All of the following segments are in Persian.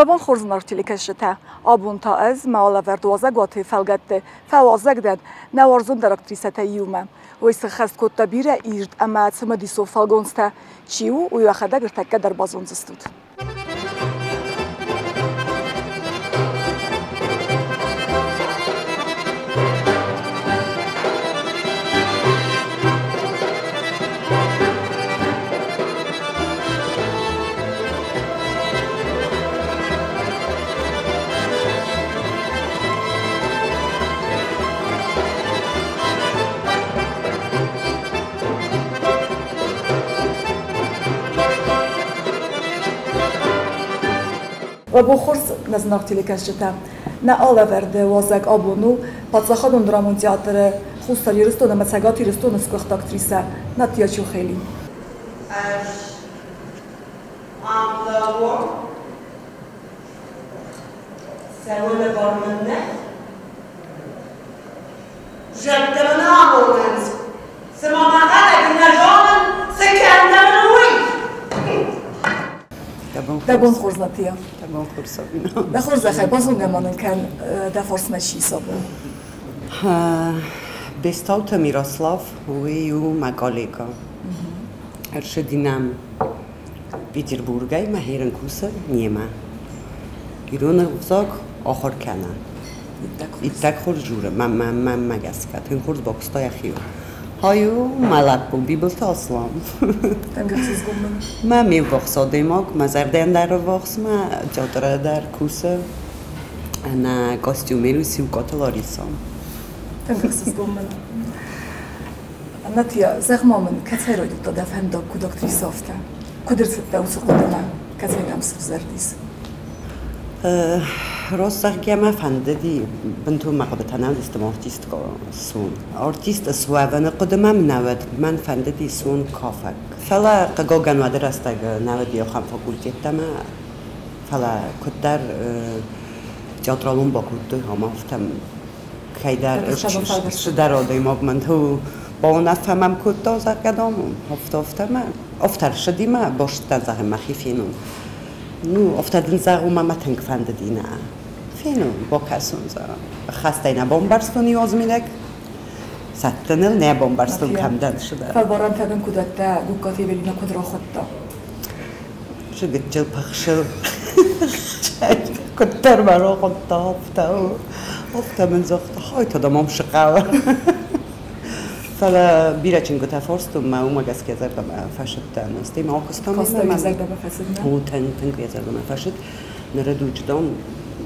وبان خورزن ارتیلی کشته آبون تا از مالا وردوازه گاتی فلگت فوازه گدن نوارزون در اکتریسته یومه ویس خست کت تبیره ایرد اما سم دیسو فلگونسته چیو و یخده گرتکه در بازون زستود. و بخورس نزناختی لکشته نه آلا ورده وازگ آبونو پاتزخادون درامون تیاتر خوستالی رستون مسگاتی رستون سکوخت اکتریسه نتیاچو خیلی سوال بارمنده جدمن آمونند سما مقاله نجامن سکندمنوی دبون خورز نتیا دبون خورز بینا دخورز خیلی بازون گمانن کن دفرس نشی سابو بستاوت میراسلاف ویو مگالیکا ارشدینم پیتربورگای مهیرن کوسه نیمه گیرون وزاق آخر کنن ایتک خورز جوره من مگس کرد این خورز باکستا یخیو هایو ملک بول بیبلت اسلام تنگرسیز گمن من میوخسا دیماک مزردن در وخس ما جادر در کوسه انا کاستیومیرو سیوکاتلاریسام تنگرسیز گمن نتیا زخمامن کتیرو دیتا دفن دا کودکتری سافته کدرت دوسو قدنا کتیرم سوزردیس راست ما فنددی بنتو مقابلتنا دستم آرتیست سون آرتیست سوابن قدمم نود من فنددی سون کافک فلا قاگان مدرسه نود یا خم فاکولتیت ما فلا کدر تئاترالون با کدوی هم افتم کیدر شدر آدی من تو با نفهمم کد زکدام افتم افتر شدی ما باشت زهم مخیفینون نو افتادن زاغو ما تنگ فنددی نه فینو با کسون زا خسته نه بمبارستونی آزمینک ستنل نه بمبارستون کم داد شده فالباران تبن کودتا گوکاتی بلینا کد را خودتا شد جل پخشل کدتر برا خودتا افتا من زخت های تا دمام شقاوه فلا بیره چنگو تفرستم ما اومد از که زرد ما فشد تناستی ما آکستم کاستای زرد ما فسد نه هو تنگی زرد ما فشد نردو جدام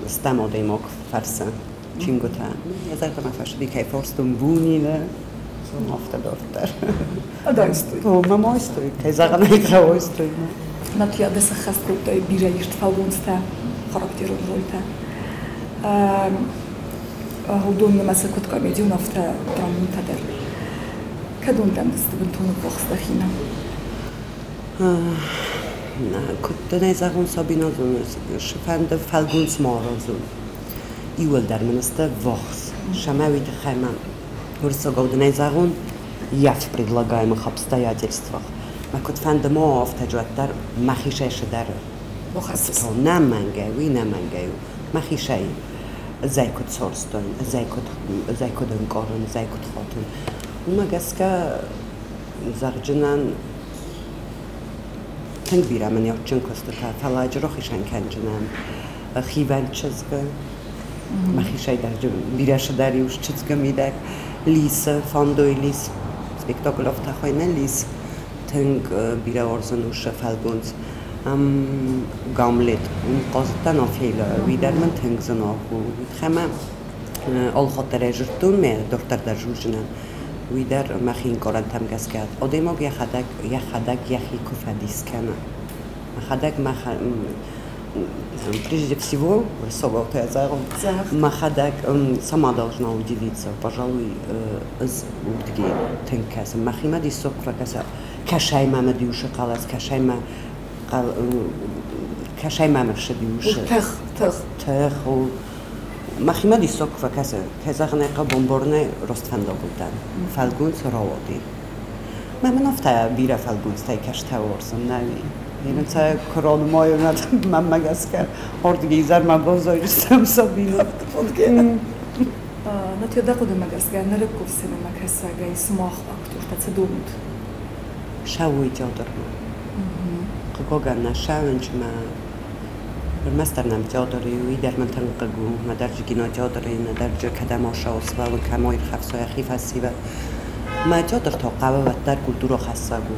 استماده ما فرسن چنگو تن زرد ما فشدی که فرستم بونی نه افتا دفتر دایستوی او ما استوی که زغنه که استوی نتیا دست خست کودای بیره یشت فالونسته خاراکترون رویته هودون مثل کد کامیدیون افتا درامون تدر كدون دمست بنتون بوخس دخينا كنت نزاغون سابينا زون شفند فالگونس مارازون يول در منسته وخس شماوي تخيمم ورسا قود نزاغون يف предлагаем обстоятельствах ما كنت فند ما افتجوت در مخيشش در مخصص نمانگاوي مخيشي زي كنت سورستون زي كنت انقارن زي كنت خاطن وما جسكا زرجنان تنگ بیرم من یا چند کستکا فلاج رو خیشن کنجنم خیوان چزگه مخیشای در بیرش داریوش چزگه میدک لیس فاندوی لیس سپیکتاکل افتا خوینه لیس تنگ بیره ارزنوش فالگونز گاملت قاضتن آفیلا ویدر من تنگ زناخو خمم آل خاطر اجرتون می دکتر در جوجنن ویدر مخین کارن تم گس کرد. آدماگ یخی کفادیس کنه. Прежде всего, соболта я заром. Махадак сама должна удивиться, пожалуй, из утги тенкаса. Махима дисок факаса. Кашай мама диуша калас, кашай мама шдиуша. Тех. مخیمه دیسک و کسی که زخنه قبض‌برنه رستفنده بودن فالگونس راودی من افته بیره فالگونس تای کشته ورسم نوی Więc koron moją mam magaskę ortgizar ma bozo już sam sobie Na ty da kody magaskę na rybków syna makasega i smoch aktor tacy dumut. Szałuj dziodor ma. Kogoga na szałęcz ma. Master nam dziodor i ider man tanqagu ma darży gino dziodor i na darży kadamosza oswały kamoir hafsoja hifasiwa. Ma dziodor to qawa dar kulturo hassagu.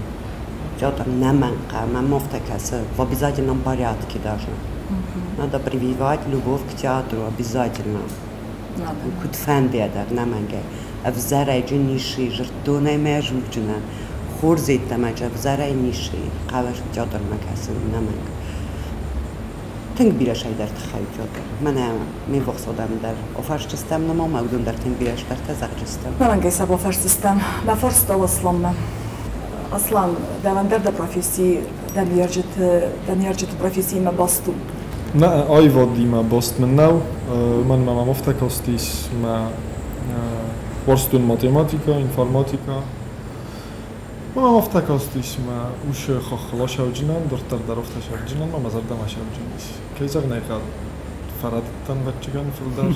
Dziodor namanqa ma мовтакасы в обязательном порядке даже. Надо прививать любовь к театру обязательно. Куд фан бедар наманга. В зарай джиниши жертоне межуджна. Хорзит тамаджа в зарай ниши. Qavаш dziodor makası namanga. Teng birash ayдар txay dziodor. Mana men voxsodam dar ofarsh sistem nima mavdun dar teng birash dar tazaq sistem. Namanga esa ofarsh sistem. Ma farsh tawaslamna. Aslan devander da profesiji danjerġet profesiji ma bastu. Na ajvod ima bost mennaw, man ma mofta kostis ma worstun matematika, informatika. Ma mofta kostis ma ush khokhla shawjinan, dortar darofta shawjinan, ma mazardama shawjinis. Kayzar nayqad faradtan bachgan fildar.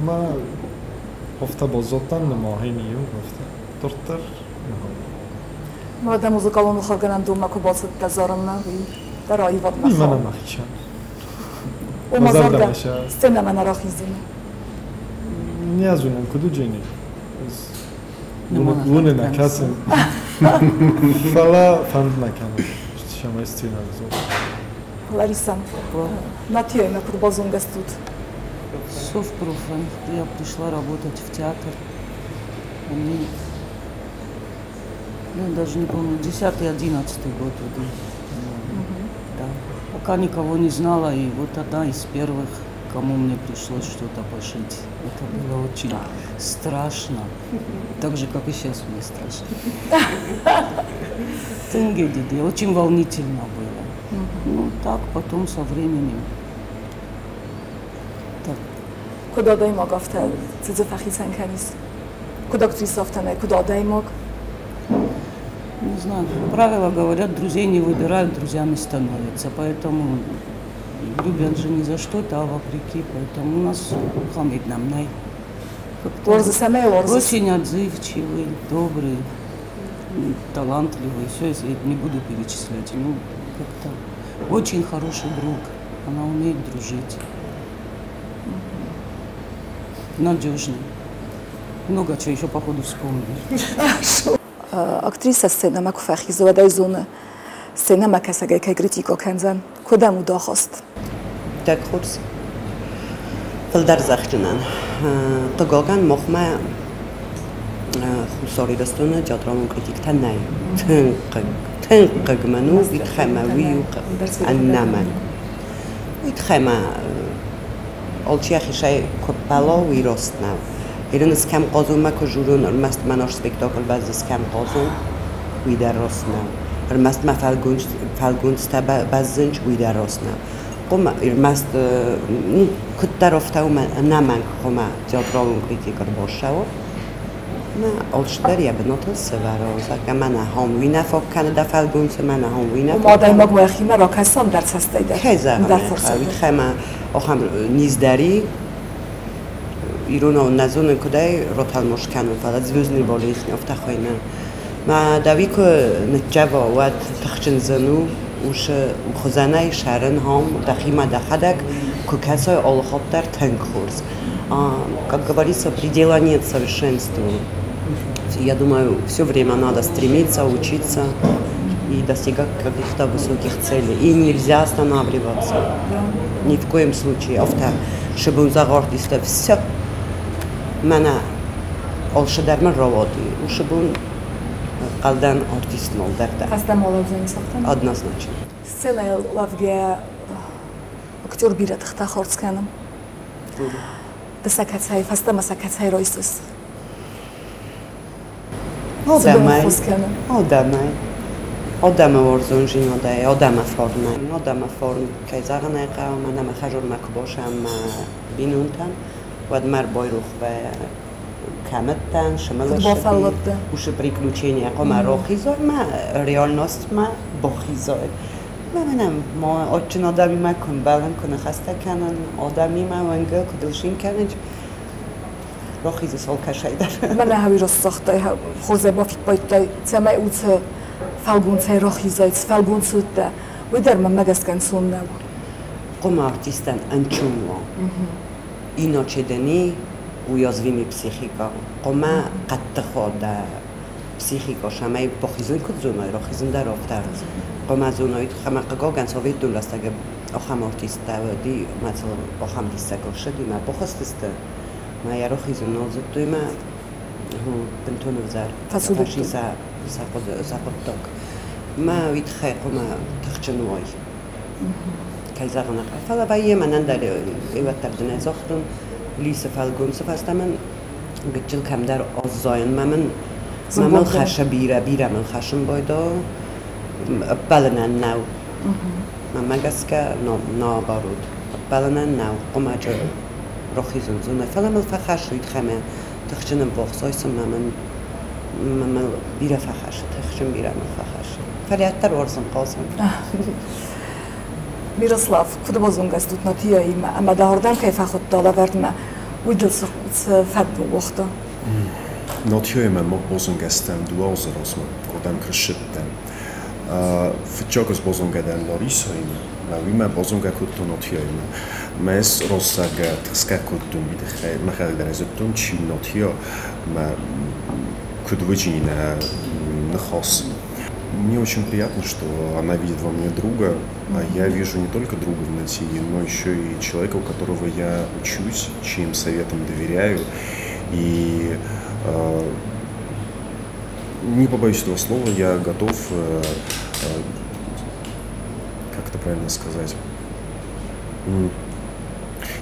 Ma mofta bozottan mahiniyu mofta dortar. Młode muzykalną organem duma kubocy tezorna i daroi wodna. Nie ma na machcia. Umazorda scena ma na rochizm. Nie znam kudu dzień. Wuny na kasę. Fala fand na kanał. Się ma scena zo. Larisa. На тебе на курбозун гастут. Совпрофа. Я пришла работать в театр. Ну, даже не помню, 10-11 год. Да. Пока никого не знала, и вот одна из первых, кому мне пришлось что-то пошить. Это было очень страшно. Так же, как и сейчас мне страшно. Тенгедиди, очень волнительно было. Ну, так, потом со временем. Так. Куда дай мог в те цифахисен канис? Куда актрисовтане, куда дай мог? Не знаю, правила говорят, друзей не выбирают, друзьями становятся, поэтому любят же не за что-то, а вопреки, поэтому у нас хамид нам най. Очень отзывчивый, добрый, талантливый, все, если не буду перечислять, ну, как-то очень хороший друг, она умеет дружить, надежный, много чего еще походу вспомню. Актриса сцена ма куфахизова дайзуна сцена ма касага кай критико канзан кодам удохост так хурс филдар захчунан тогоган мохма хусори дастуна театралун критиктан най тенқагману итхамави аннаман итхама олчиахи шай копало виростнав Ирнес кам qozunma kujurun ormast manar spektakl bazz kam qozun widarosna ormast ma falgunsta bazzunch widarosna qoma irmast nu kuttarofta uma naman qoma teatralun kritikar boshao ma olshtar yabnotul sevaroza kamana hom wina fokkan da falgunsa mana hom wina moday magwakhima rakasam dar sastayda dar fursat khama okham nizdari Ирона назоны кудай ротал мошкану фала звездный болезнь офтахойна ма давико нджава ват тахчинзану уш ухозанай шарен хам дахима дахадак кукасой олхоптар тенкхурс как говорится предела нет совершенству я думаю все время надо стремиться учиться и достигать каких-то высоких целей и нельзя останавливаться ни в коем случае авто чтобы он загордился все Mana olshadarman ravodi. O'sha bu qaldan artist moldarda. Qasdam olazani soxtan. Однозначно. Сцена лавге актер бират хта хорцканам. Дасакацай, фаста масакацай ройсус. Odamay. Odama orzunjin oday, odama form. Kayzagana qa mana mahajur makbosham binuntan. Вад мар бойрух ба каматтан шамалаш уш приключения кома рохизор ма реальность ма بخیزای منم ما آچین آدمی ما کن بالن کنه خسته کنن آدمی ما ونگل کدلشین کنه بخیز سال کشای در من هاوی راست ساخته خوزه بافت باید تمام اوت فالگون تی راخیزای فالگون سوده و در من مگسکن سون نبود قم آرتیستن انچونوا اینا چه دنی ویازویمی پسیخیکا قم قط خود پسیخیکا شمای بخیزوی کدزونای راخیزن در آفتر قم از اونایی خم قگاگن سوید دولستگه آخم آرتیست دی مثلا آخم دیستگه شدی ما بخستسته ما یه راخیزن نازد دوی ما بنتون وزار فسودتو زاقدتاك ما ويت خيق وما تخشنواي كي زغنا فلا باي من نداري ايوه تبدنا زختم ليس فالجون سفاست من قلت كم در آزاین من خش بیره من خشم بایدا بلنن نو من مگس که نابارود بلنن نو قماج رخیزن زونه فلا من فخش وید خمه تخشنم بخصایسم من بیره فخش تخشم بیره من فخش فریعتر ورزم قاسم Miroslav, kod bozungas tut natia ima, ama da hordan kaj fachot dala verdma, ujdel se fadnu wochta. Natia ima mok bozungastem duazeros ma kodam krshitten. Fitjagos bozungadan Larisa ima, ma ima bozunga kutto natia ima. Mes rosaga tska kuttun bide khair, ma khair dan aztun chi natia ma кудвычина нахос. Мне очень приятно, что она видит во мне друга, а я вижу не только друга в Натии, но еще и человека, у которого я учусь, чьим советам доверяю. И не побоюсь этого слова, я готов, как это правильно сказать,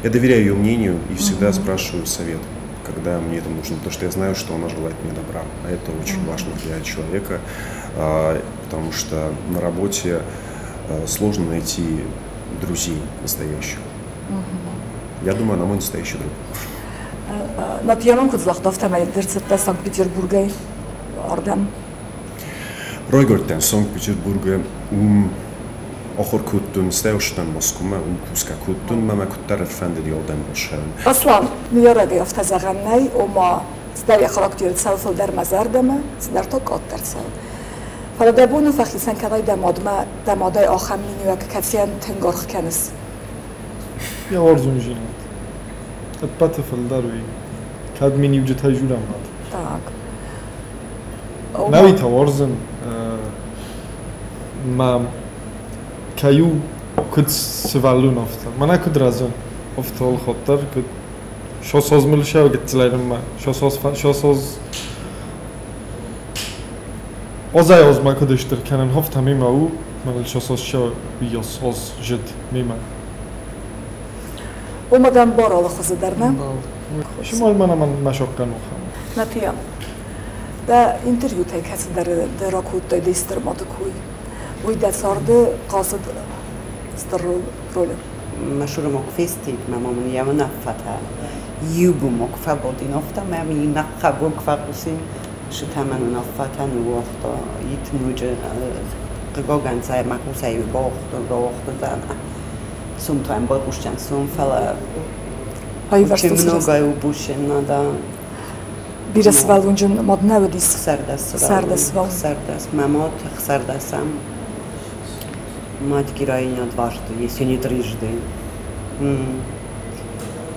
я доверяю ее мнению и всегда спрашиваю совет, когда мне это нужно, потому что я знаю, что она желает мне добра, а это очень важно для человека, потому что на работе сложно найти друзей настоящих. Я думаю, она мой настоящий друг. Натияном кудзлахтовтам дерцетте Санкт-Петербурге ордам. Ройгортен Санкт-Петербурге آخر کودتون استعشتن مسکومه کوسکا کودتون ما کودتر فند دیادم باشن. اصلا نیاره افت زغنی و ما در خاراکتر سالفل در مزاردمه در تو کاتر سال. فلا دبونو فخیسن کنای دمادای آخر مینیو که کسیان تنگارخ کنس. یا ارزون جینات. اتبات فلداروی کاد مینیو جتای جورم باد. Tak. نوی توارزن ما كايو كنت سفالون أفضل، ما أنا كنت رازون أفضل خطر كنت شو صوز ملشة وقلت لهم ما شو صوز أزاي ما كنت أشتري كان هفت هميمة أو ما شو صوز شو بيصوز جد ميمة. ومدام بارا الله خز درنا. شمال من مشاكل مخام. نتيا. ده انترفيو تاعك هسه در راكود تاع ديستر ماتكوي. ويدا صارد قاصد استرول رولم. مشهور مقفستي ماما من يوم نفتها يوبو مقفى بودي نفتا ما من نقبو مقفى شو تمنو نفتها نوقتا يتنوج قاعن ساي مقوسي وقت زنا سوم تايم بوشن سوم فلا هاي ورستوس mnogo je upušeno da Bires valunjun modnevdis Sardas mamot Sardasam Мать героиня дважды, если не трижды.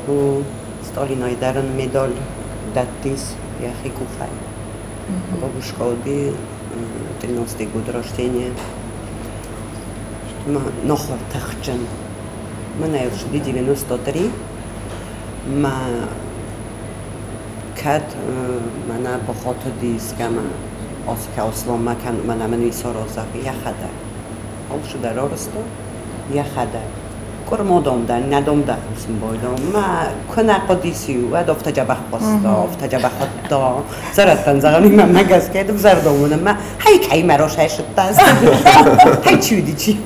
У Сталина и Даран медаль даттис яхи кухай. Бабушка Оди, 13-й год рождения. Нохор тахчан. Мене вже 93. Кад мене бахато дискама Оска Ослом макан мене мене сорозак яхада. Oluşu der orası ya hada. Kormodom der, nedom der musun boydum. Ma kona qadisiu, ve dofta jabah basta, dofta jabah hatta. Zaratan zagani ma magas kedim zardomuna ma hay kay maroş hayşttas. Hay çudici.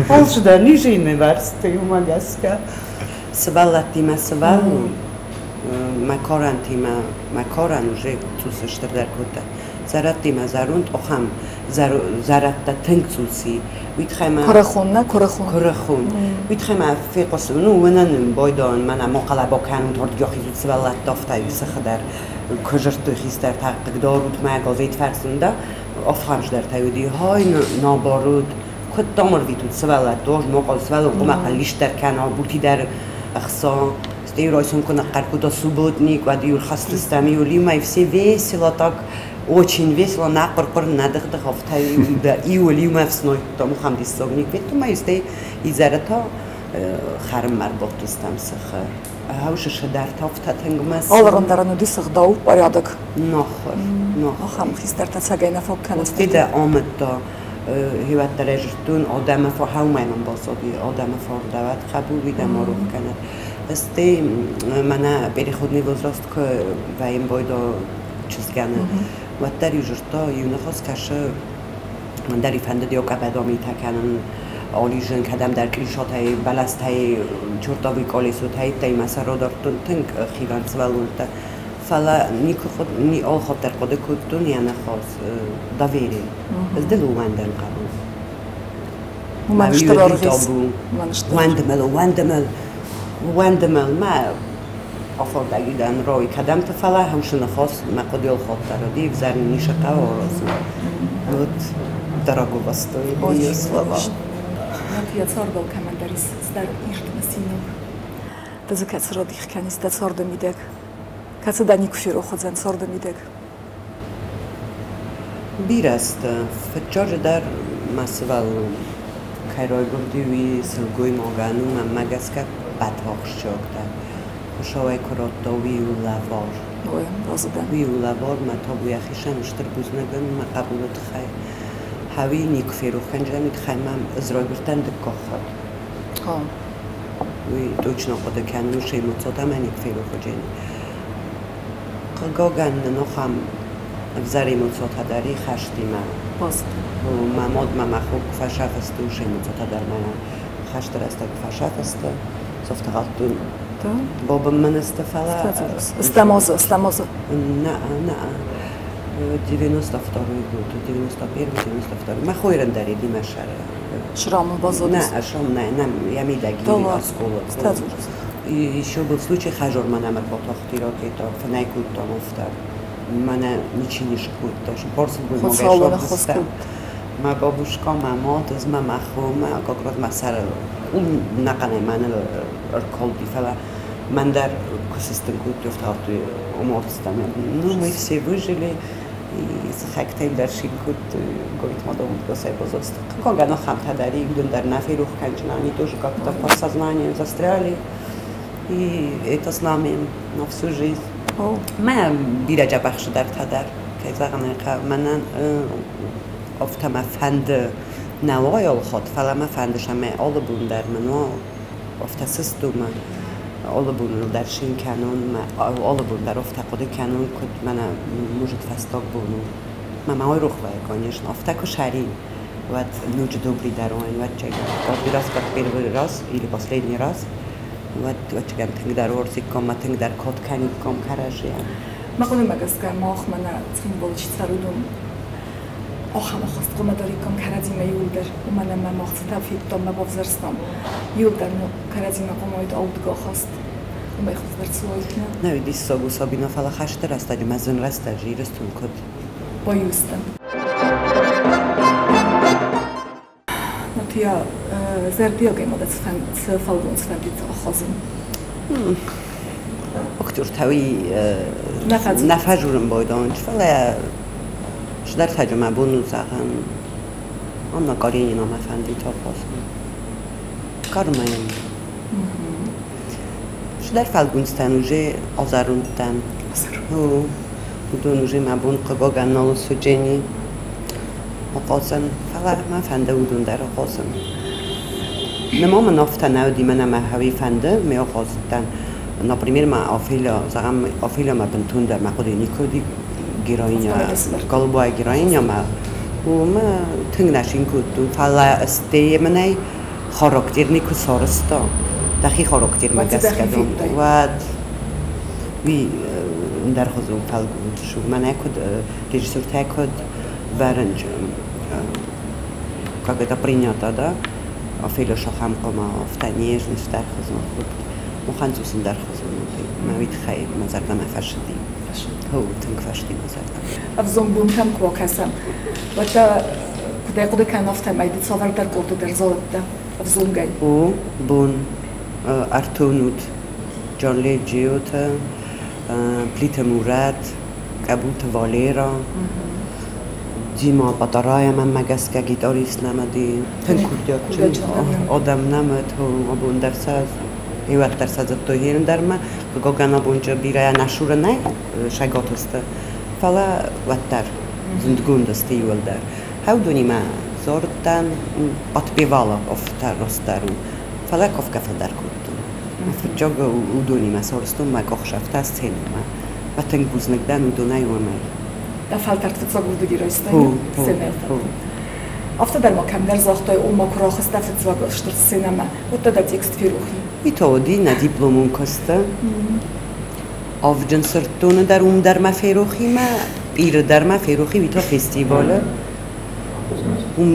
Oluşu der nice üniversite magaska. Svallati ma svallu. Ma koran уже tu se šta der kuta. زرتی مزارون آخام زرت تنگسوسی ویتخم کرخون ویتخم فیقس ونن بایدان من مقلب کانون ترد یخی سوالات دفتای سخدر کجرت خیستر تحقیق دارود مگازیت فرسنده آفهمش در تایودی های نابارود کد دامر ویتود سوالات دار مقال سوال و مقالیش در کنار بودی در اخصا استي رايسون كنا قرقودا субботник واديول خاصتستامي ولي ما يفسي весело так очень весело нақырқыр надыхдық афтай да и ولي ما фсной тому хамдисогник вету ما يستي изарата харм марботустам сахар هاوش شدار تافتا تنگمس алғандараны дисық дау порядок нахар ахам хистарта сагайна фоккан استيدا آمد هیوت درجتون آدم فر همون باسادی آدم فر دوات قبول بیدم معروف کنه. استی من بری خود نیوزراست که و این باید چیز کنه. و در یوجرتا یونه خواست کشه من در ایفنده دیو که بدامی تکنن آلیجن کدم در کلیشات های بلست های چرتاوی کالیسوت های تای مسرا دارتون تنگ خیلان سوالونتا. فلا نیکو خود نی آل خود در خود کدتون یعنی خواست داوری. از دلو وندن قبول. وندمل ما آفردگی دن روی کدم تو فلا همشون خواست مقدیل خود دارودی وزاری نیشه قوارز. بود دراغو باستوی بیو سلام. نتیجه سردال کمندریس در ایرد مسینم. دزکت سردیخ کنیست در سرد میدک. کسی دانی کفیرو خود زن سرد میدک. بیرست فجار در مسئول کارای گردی سلگوی ماگانو من مگس که بدواخش شده. خوشای کرات دوی و لوار. وی و لوار متابوی خیشم اشتر بزنگن ما قبولت خی. هوی نیکفیرو خنجر میتخیمم ازرای برتن دکخات. وی دوچنا خود کنن شی متصادم من نیکفیرو خجینی. قاگان نخم وزاری متصاد داری خشتی من. باست. و ماماد مخوب فشاف است و شی متصاد در من خشت است که فشاف است. صفت غلطون. بابا من استفلا. استمازه. نه. 90 افتاری بود. 91 92. ما خویرن داری دیمشاره. شرام بازود. نه شرام نه یمیدگی اسکول. Еще был случай, хажор мана мар потохтиро кето фнайкут там офтар. Мана ничинишкут, тош борс был могешот. Ма бабушка, мама, аз мама хома, как раз масар нақане мана колди фала. Ман дар косистен кут офтар ту уморстам. Ну мы все выжили и захактем дар шинкут говорит мадам госай бозост. Когда на хамта дари идун дар нафирух канчна, они тоже как-то по сознанию застряли. И это с нами на всю жизнь. ما بیرجع بخش در تدر که زغنه من افتم فند نوای خود فلما فندشم آل بون در منو افت سیستم آل بون در شین کنون آل بون در افت قد کنون کد من موجود فستاق بونو من مای روح وای کنیش افت کو شری و نوج دوبری در آن و چه کار راست کار بیر راست ایلی باسلینی راست و چه تنگ در ورزی کم ما تنگ در کات کنی کم کارشی ما کنیم مگس که ما آخ من تیم بالچ سرودم آخ ما خواست کم داری کم کردیم یول در و من ما خواست تفید دام ما بافزرستم یول در نو کردیم کم آید آودگاه خواست و ما خواست در سوایت نه نه دیس ساگو سابینا فلا خشتر است اجی مزن رست اجی رستون کد با یوستن نتیا زردیا گیم ودت فالگون سفندید آخازم اکتور توی نفجورم بایدانش فلا شدر تجمع بونو زغن آن نکاری اینا مفندی تا خواستم کارمایم شدر فالگون ستنوژه آزاروندن دونوژه مبون قباگن نالو سجنی آقازن فلا مفنده بودون در آقازن نما من افتن نودی من هوی فنده می آقازدن نپریمیر ما آفیلا ما بنتون در مقدی نیکودی گیراینیا قلبای گیراینیا ما و ما تنگ نشین کدو فلا استی منای خاراکتر نیکو سارستا دخی خاراکتر مگس کدوم و وی درخوزون فلگود شو من اکود رژیسور تاکود ورنج как это принято, да? Афило шахам кома автонежность درخوزون خود مخنجوسن درخوزون دی موید خیر مزرد مفشدی هو تنگ فشدی مزرد افزون بون کم کوکسم و تا کدای قد کن افته میدی صور در کورتو در زود ده افزون گی او بون ارتونود جان لیجیوت پلیت مورد کبوت والیرا دیما بطرای من مگس که گیتاریست نمدی تن کردیات چون آدم نمد و بون درساز ایوات درساز تو هیرن در من که گانا بونجا بیره نشور نه شگاتسته فلا وتر زندگون دستی ول در هاو دونی ما زوردن بطبیوالا افتر رسترون فلا کف کفل در کردن فجاگ او دونی ما سرستون ما گخشفته است سینما و تنگ بوزنگدن او دونای و ما دفعت تفتصاق بودی رایستانی سینما افته در مکان در زاختای اوما کراخ است تفتصاق اشتر سینما و تا تکست فیروخی ایتودی ندیپلمون کسته آفجن سرتون در در ما فیروخی ما ایر در ما فیروخی ویتا فستیواله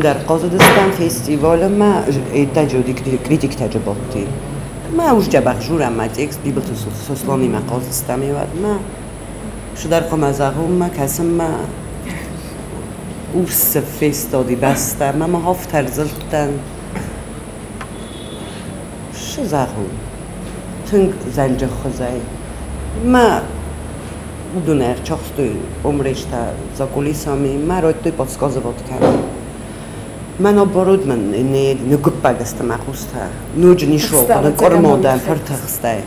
در قازدستان فستیوال ما تجربی کریتیک تجرباتی ما اوج جبر جورم ما تکست بیبل تو سوسلانی ما قازدستان میاد ما شو در قم از ما کسم ما اوس فستادی بسته ما هفت زلتن شو زاغون تنگ زنج خزای ما دونر چاختوی عمرش تا زاکولیسامی ما رو توی پاسکاز واد کردم من برود من نگوب بگست مخوسته نوج نیشو کنه کار مادر پرتخسته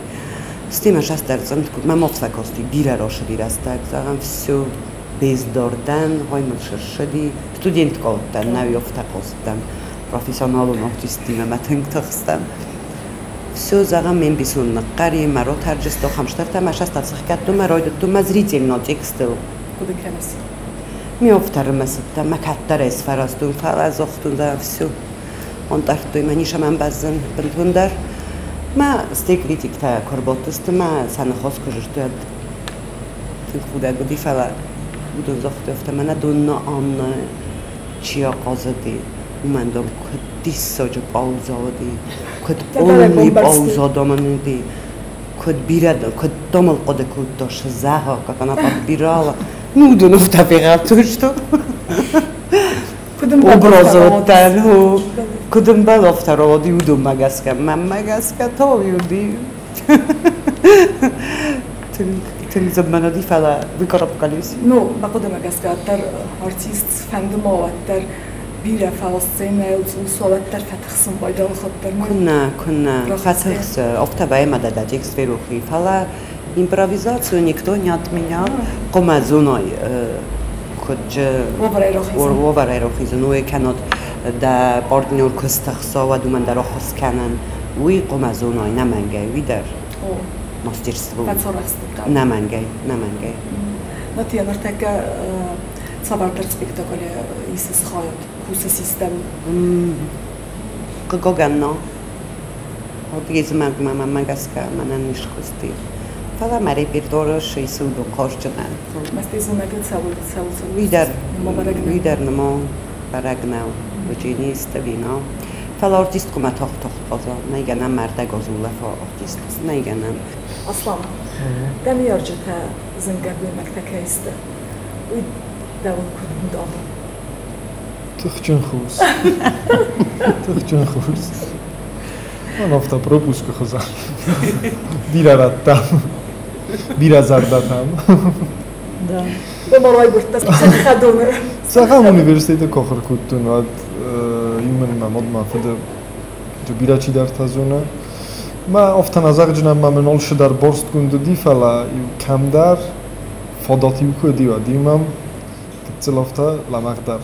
استیمش از در زند کود من مفت کاستی بیره راش بیر است زاغم فسیو بیز داردن های من شدی استودینت کردن نوی افته کاستم پروفیسیونال و نوتیستی من تنگ تخستم все زغم بیسون قری مرا ترجست و خمشتر تماش است تصحیح کرد مرا تو مزریزیم ناتکست کد کناسی میافتر مسته مکتر از فراستون فراز اختون در все آن در توی منیش من بزن بندون در ما استکریتیک تا کرباتست ما سن خاص کجاست تن خوده گودی فلا بودن زخته افته من دون آن چیا قازدی من دم کدی ساج پاوزادی کد اونی پاوزادامندی کد بیرد کد دامل قد کد داشت زها که کنا پا بیرالا نودون افته فیغل توشتو obrazottan ho kudum belaftarodi udum magaska man magaska tavjudi تن زمان دي فلا بقرب قليس نو بقدم magaska تر artist فندم وتر بيرة فلسطين وصولتر فتخسن بايدا وخطر كنا فتخس офтабай мадада текст ферухи фала импровизацию никто не отменял комазуной وبرای روخیزنوی کناد در پارتنر کستخسا و دومن در آخوز کنن وی قمزونای نمنگه وی در ماسترسلو نمنگه نتی انرتک صبر در سپیکتاکل ایسس خواهد کوس سیستم قگاگنا دیگه من مگسکه من نشکستی فلا مری پیردارش ایسود و کاش جنن مستیزون نگید ویدر نما برگناو بجینی استبینا فلا آرتیست کما تاخت بازا نیگنم مرده گازوله فا آرتیست نیگنم اصلا دمی یارجتا زنگرگوی مکتکه ایسته وی داون کدوم داون تخچن خوز من افتا پروپوس که خوزم بیره ردتم بیره زردتم به مرای برد خدونه سخم اونیورسیت کاخر کدتون و یمن مماد مفده جو بیره چی در تزونه ما افتا نزاق جنم ممنالش در برست کنده دی فلا کم در فاداتیو که دیو دیمم کتسل افتا لمق در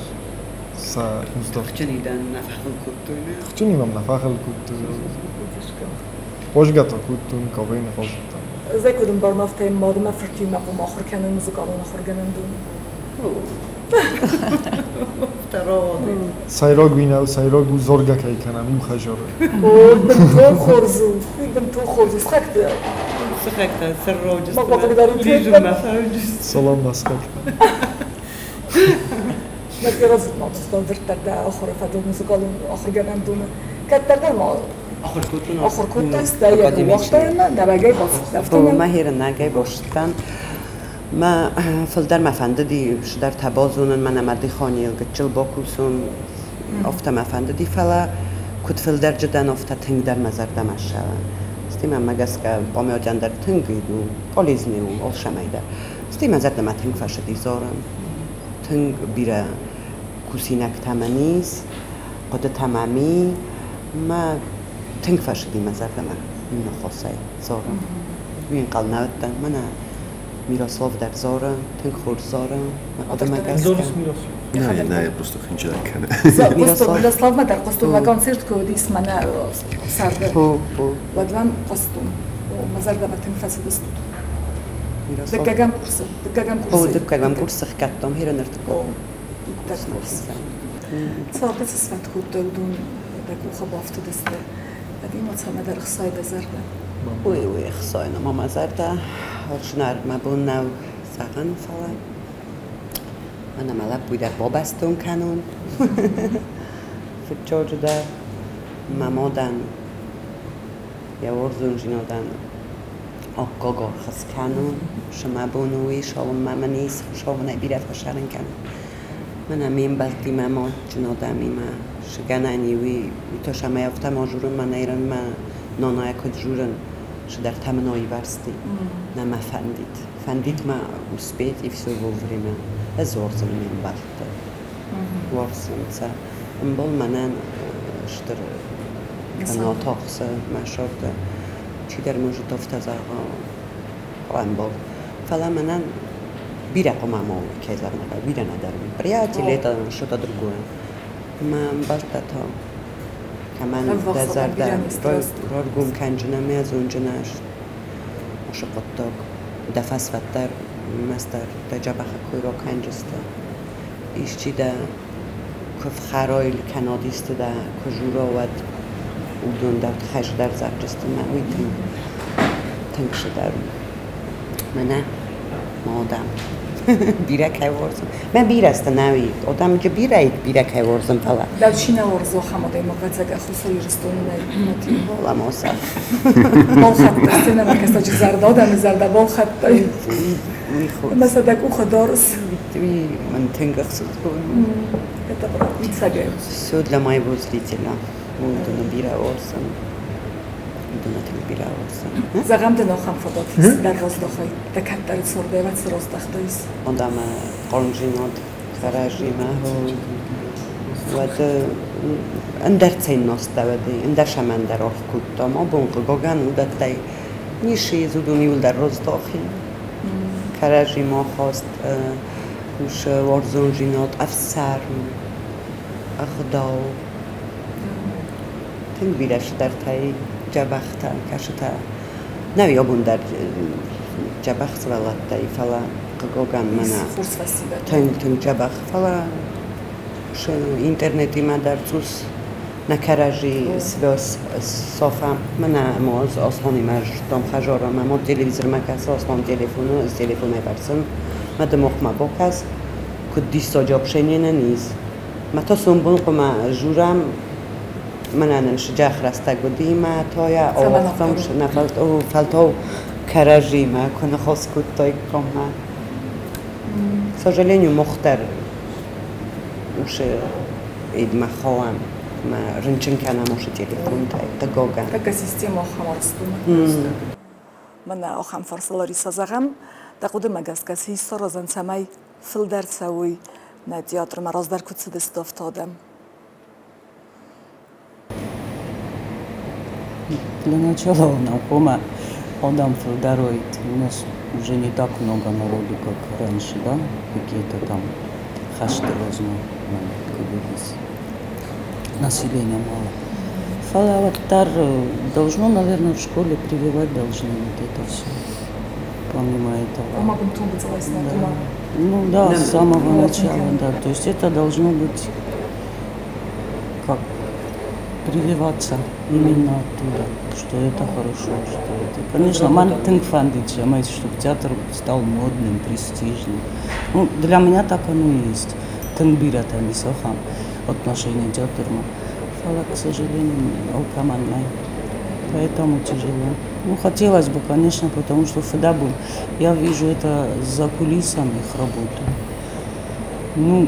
خچنیدن نفخل کدتونه خچنیمم نفخل کدتونه خوشگتا کدتون کابین خوشگتا زي كودم برمافته ماضي ما فرتي ما قوم آخر كانوا موسيقى وما آخر كانوا دون تراضي سایراگ بینم سایراگ و زرگه که کنم این خجاره بنتو خورزو سخت صحكت سروج ما تقدرين بيجو تفهم. ما فرج سلام مسخك لكن رزق ما تصدر تردا آخر فدو موسيقى آخر جنان دون كتردا ما آخر كنت استايا وقتنا نبغي بس و دفترنا ما هیر نگه باشتن ما فلدر ما فنددی شدر تبازونن من امردی خانی گچل باکوسون افتا ما فنددی فلا کد فلدر جدن افتا تنگ در مزر دمش شون استی من مگس که با می آجن در تنگی دو پالیزنی و آل شمیده استی مزر دم تنگ فشدی زارم تنگ بیره کوسینک تمنیز قد تمامی ما تنگ فشدی مزر دم این خاصه زارم وين قال نودن من میراسلاف در زارم تنگ خورد زارم آدم مگس زورس میراث نه просто хинжак кана. قصته Miroslav ما در قصته ما کنسرت کودی اسمنا سرده هو ودلان قصته ومازال دابا تنفس بستو میراسلاف دكاكام كورسو دكاكام هو كورسو دكاكام كورس خكتم هيرا نرتكو دك كورس صارت سفات كود دون دكو خبافت دسته بعدين ما تصمد در خصاي دزرده وي خصاينا ماما زرده هرشنار ما بون نو ساقن فلا أنا ملاب بوده بابستون کنون فکر جده مامادن یا ورزون جنادن آقا خس کنون شما بونوی شالم ماما نیست شالم نبیره فشارن کنون من همین بلدی ماما جنادم ایما شگنانیوی تو شما یافته ماجورن من ایران من نانای کد جورن شدر تمنایی ورستی نما فندید ما وسبيت يفسو وفريما أزورزن من بعد ورسن سا مبل منان شتر أنا طاقس ما شرط چی در موجود افتزاغا مبل فلا منان بیرق ما كيزر نقا بیره ندارم برياتي ليتا شتا درگوه ما باشتا تا كمان دزر در رارگوم کنجنم از اونجناش شقطاق دفاس فتر مستر تجابخ کویرو کنجسته ایشچی ده کف خرایل کنادیست ده کجورا ود اودون در خش در زرجسته من ویدیم تنگ شده منه مادم بیره که ورزم من بیره است نوی آدم که بیره که ورزم فلا در چی نورزو خماده مقدسه که خصوصی رستون نتی والا موسف بال خط دستینه ما کسا چی زرده آدم زرده بال خط دایی مثلا دک او خدارس وی من تنگ خصوص کنم کتا برا میتساگه سود لمای بوزلیتی لا مودون بیره ورزم مودون بیره ورزم زغم دنو خم فضاتیس در راز داخل دکت در سرده و سراز دختاییس آدم قرنجینات خراجیمه و اندر تین ناست دادی اندر شمن در آف کودتا ما بونق گاگن ودت تای نیشی زودونی ول در راز داخل خراجیمه خواست وش ورزونجینات افسر اخداو تنگ بیرش در تای جبخت کشتا نوی آبون در جبخت ولد تای فلا قاگن منا خورس فسیبت تنگ جبخت فلا ش اینترنتی ما در توس نکراجی سوس صافم من موز آسانی مرج دام خجارم ما تلویزیون مکس آسان تلفن برسن ما دماغ ما باکس کد دیستا جاب شنینه نیست ما تا سنبون قم جورم من انش جخ رسته گودی ما تایا آوختم نفلت او فلتو کراجی ما کنه خاص کد تای کم ما سجلینی مختر وش اید ما خواهم ما رنچن کنم وش تلفن تای قاگن така система хамарстуна من آخام فرسلاری سازم دقود مگسکس هیستا رازن سمی فل در سوی نه تیاتر مراز در کد سدست افتادم Для начала знакома Адам Федорович. У нас уже не так много народу, как раньше, да? Какие-то там хашты возьму, населения мало. Фалаваттар должно, наверное, в школе прививать должны вот это все. Помимо этого. Помогу тубы целостно, Да. Ну да, с самого начала, да. То есть это должно быть как прививаться именно оттуда, что это хорошо, что это. Конечно, ман тынк фандич, чтобы театр стал модным, престижным. Ну, для меня так оно и есть. Тынк бират, а не сохам отношение к театру. Фала, к сожалению, алкоманная. Поэтому тяжело. Ну, хотелось бы, конечно, потому что Федабу, я вижу это за кулисами их работу. Ну,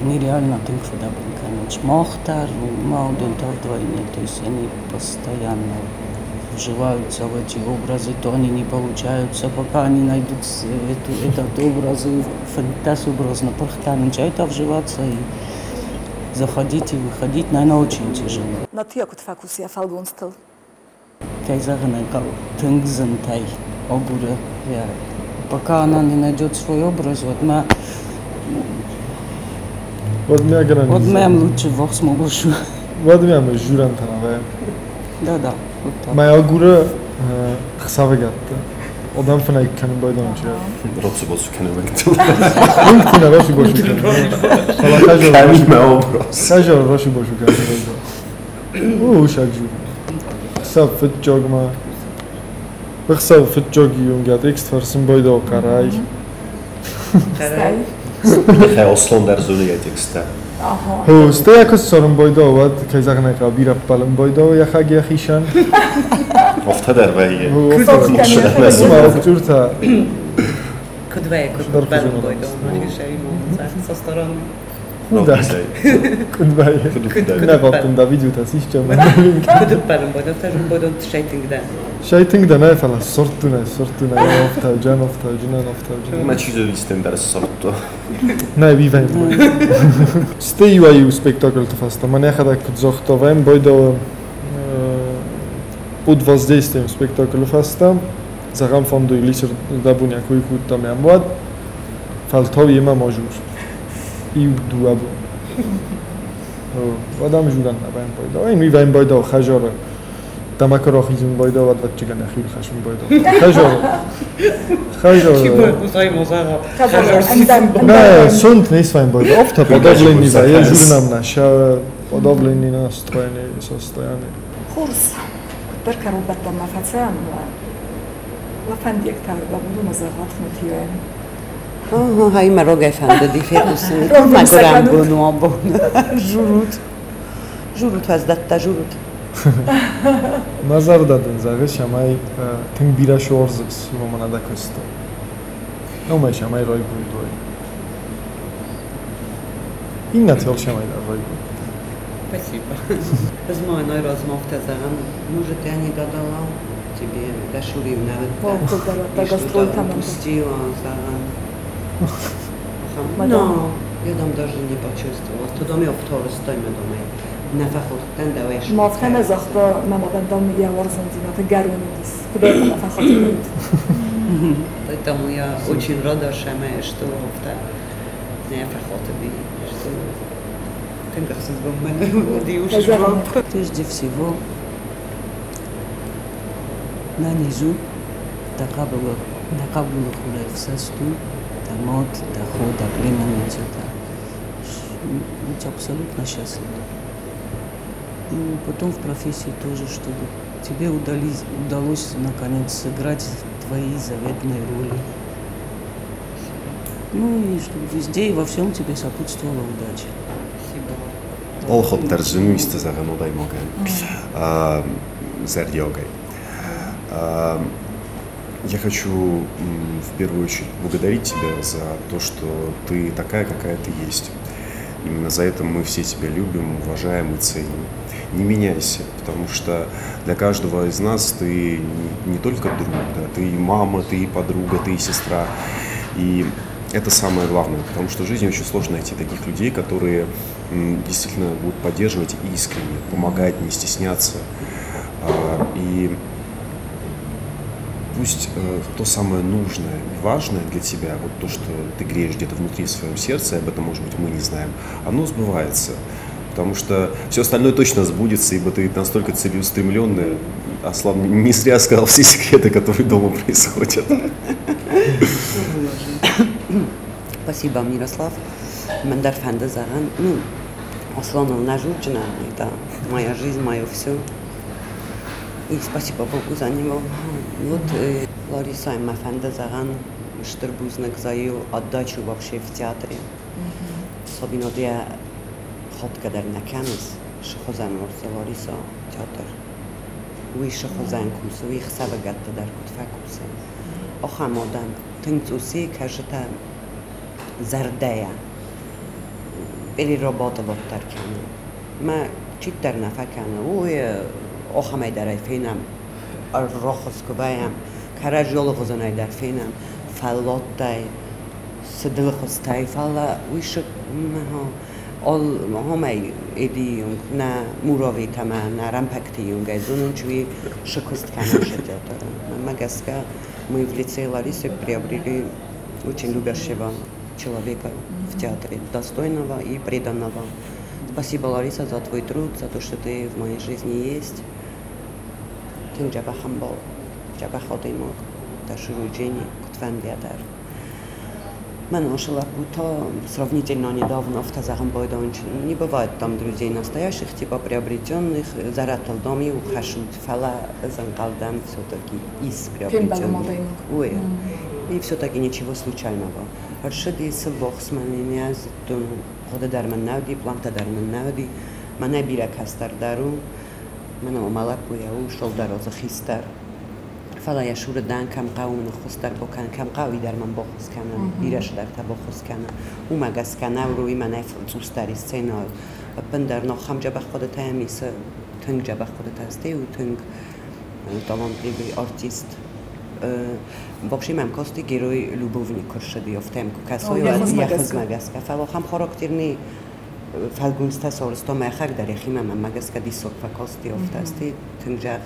нереально тынк Федабу, конечно. Мохтар, Маудентар вдвойне, то есть они постоянно вживаются в эти образы, то они не получаются, пока они найдут этот образ, фантаз образно, начинают вживаться и заходить и выходить, наверное, очень тяжело. На тиакут фокусия фалгонстел. Кайзагнекал тынгзентай огуре. Пока она не найдет свой образ, вот мы лучше вахс могушу. Вот меня мы журан танаве. Да. Вот так. Моя огуре хсавегатта. Одам фнай канем байдонче. Роцу босу канем. Интина роши бошу канем. Сала кажо. Канем образ. Кажо роши бошу канем. Ушаджу. Сав фитჯოგმა ვხსავ ფიტჯოგი უნგა ტექსტფარსიმ ბოიდო კარაი ხე ოსლონდარ ზულია ტექსტა ჰო სტეაკოს სორომ ბოიდო ვად ქეზაღნეკა ბირაპალემ ბოიდო იახაგი ახიშან ოფთადარ ვაიე სმა ჯურთა кудве балым бойдо манишай со стороны куда куда гопტუნდა ვიდიოთაც ისჭამა куда балым бойдо შაიტინგდა ნაეფალა სორტუნა ოფთა ჯანოფთა მა ჩიზოვის სტენდარ სორტო ნაe ვივაი სტეივაი спектакль фаста мане хада кძოხტოვენ бойдо под воздействием спектакля фаста загам фонду лисер дабуня куикутта мямвад фалтови има можур и дуабу адам журан набаем бойдо ай миваем бойдо хажора тамакрохизм бойдо вад чиган ахил хашм бойдо хажора кусай мозага да сонт несваем бойдо офта подавлени за я журнам наша подавлени настроение состояние Курс بركة ربطة ما فتان وفندق تاربا بدون مزاغات متيوين هاي مرة فهمت دي فيتوسني ما قرام بونو أبون جورود هزدت جورود نظر دادن زاغش شماي تنبيرا شورزس ومن هذا كستو نو ما شماي راي بودوي إن نتيل شماي راي بود спасибо Возможно, размовта заган, может, я не додала тебе дашури навык, пустила заган. Но я там даже не почувствовала. То доме второй стоим доме. На фахот тендавеш. مافكنا زخطة ما مقدم يا ورزن دينا تجارون ديس كده ما فخطين поэтому я очень рада шаме что не фахот би что Прежде всего, на низу такабылы хулай в састу, тамот, доход, племенница. Быть абсолютно счастлива. Потом в профессии тоже, чтобы тебе удалось наконец сыграть твои заветные роли. Ну и чтобы везде и во всем тебе сопутствовала удача. Олхот таржину исто заганодай моган. Зардиогай. Я хочу в первую очередь благодарить тебя за то, что ты такая, какая ты есть. Именно за это мы все тебя любим, уважаем и ценим. Не меняйся, потому что для каждого из нас ты не только друг, да, ты и мама, ты и подруга, ты и сестра. И это самое главное, потому что в жизни очень сложно найти таких людей, которые действительно будут поддерживать искренне, помогать, не стесняться. И пусть то самое нужное и важное для тебя, вот то, что ты греешь где-то внутри в своем сердце, об этом, может быть, мы не знаем, оно сбывается. Потому что все остальное точно сбудется, ибо ты настолько целеустремленная. Аслан не зря сказал все секреты, которые дома происходят. Спасибо, Мирослав. Мандар фанда заган. Ну, Аслану нажучена, это моя жизнь, мое все. И спасибо Богу за него. Вот Лариса Мафанда Заган Штырбузнак за ее отдачу вообще в театре. Особенно я ходка дар наканес, шхозан орсе Лариса театр. Уи шхозан курс, уи хсабагатта дар кутфа курс. Охам адам тынцуси кажета зардея. переработала таркана. ما چیتر نفکنه اوی آخمه در فینم رخص کبایم کرج یول غزنای در فینم فلات تای سدل خستای فلا ویش مها آل همه ایدیون نه موراوی تمام نه رمپکتیون گیزونن چوی شکست کنه شده دارم. مگسکا мы в лице Ларисы приобрели очень любящего человека в театре, достойного и преданного. Спасибо, Лариса, за твой труд, за то, что ты в моей жизни есть. Ты джаба хамбал, джаба ходимок, ташуру джени, кутван диадар. Man ушла будто сравнительно недавно в Тазахам Бойдонч. Не бывает там друзей настоящих, типа приобретенных. Заратал дом и ухашут фала занкалдан все-таки из приобретенных. Ой. И все-таки ничего случайного. Аршиди сылбохсмани аз тун хода дар ман навди, планта дар ман навди. Мана бира кастар дару. Мана омалак буяу шол дароза хистар. فلا يشور دان کم قوم نخستر بکن کم قوی در من بخوز کنن بیرش در تا بخوز کنن او مگس کنه و روی من فرانسوس داری سینا بندر نخم جبه خودت همیس تنگ جبه خودت هستی و تنگ талантливый артист. Вообще мам кости герой любовник куршеди офтем касой яхз магаска фало хам характерный фалгунста сорсто махак дар яхима магаска дисок факости офтасти тынжах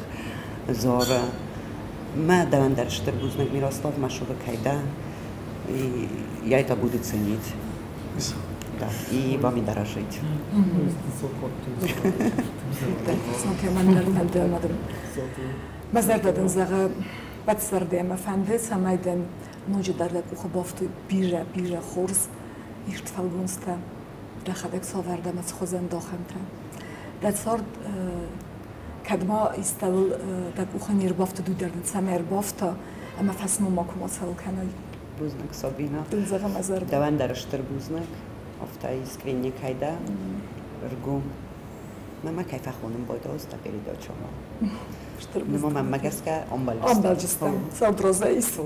зора ما давандар Штырбузнак Мирослав Машура Кайда, и я это буду ценить, да, и вами дорожить. مزردن زغ بد سرده مفنده سمایدن نوجه درد کوخ بافتو بیره خورز ایرت فالگونسته رخدک ساورده مز خوزن داخمته داد کدما استول دک اوخنیر بافت دو دردن سمر بافتا اما فسمو ماکو مسال کنای Бузнак Сабина. دنزغه مزر Давандар Штырбузнак офта искренне кайда ргум мама кайфа хонум бойда оста передачама. Нема мама магаска омбалжистан. Омбалжистан. Саудрозаис.